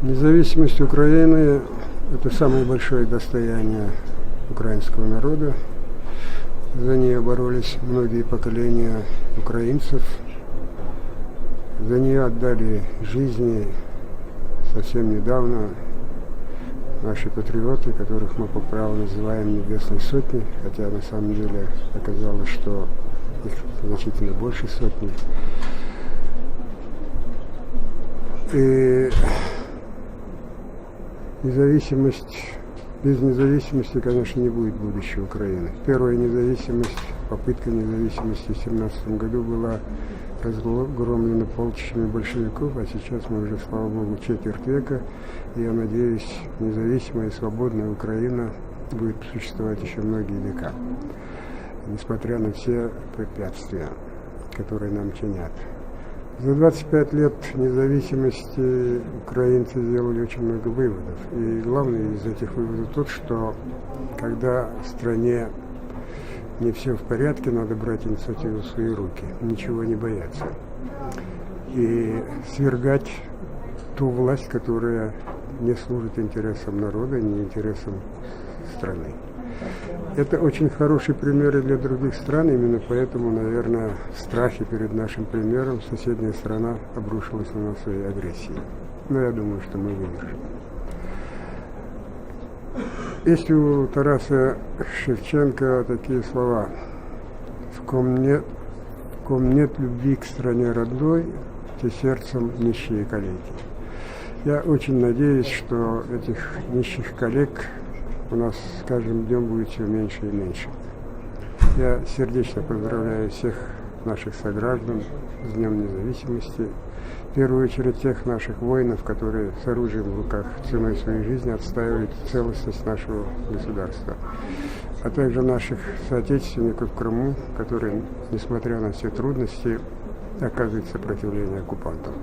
Независимость Украины – это самое большое достояние украинского народа. За нее боролись многие поколения украинцев. За нее отдали жизни совсем недавно наши патриоты, которых мы по праву называем Небесной Сотней, хотя на самом деле оказалось, что их значительно больше сотни. И без независимости, конечно, не будет будущего Украины. Первая независимость, попытка независимости в 1917 году была разгромлена полчищами большевиков, а сейчас мы уже, слава Богу, четверть века. И я надеюсь, независимая и свободная Украина будет существовать еще многие века, несмотря на все препятствия, которые нам чинят. За 25 лет независимости украинцы сделали очень много выводов. И главный из этих выводов тот, что когда в стране не все в порядке, надо брать инициативу в свои руки, ничего не бояться. И свергать ту власть, которая не служит интересам народа, не интересам страны. Это очень хороший пример и для других стран, именно поэтому, наверное, в страхе перед нашим примером соседняя страна обрушилась на нас своей агрессией. Но я думаю, что мы выдержим. Есть у Тараса Шевченко такие слова: в ком нет любви к стране родной, те сердцем нищие калеки. Я очень надеюсь, что этих нищих калек у нас с каждым днем будет все меньше и меньше. Я сердечно поздравляю всех наших сограждан с Днем Независимости. В первую очередь тех наших воинов, которые с оружием в руках ценой своей жизни отстаивают целостность нашего государства. А также наших соотечественников в Крыму, которые, несмотря на все трудности, оказывают сопротивление оккупантам.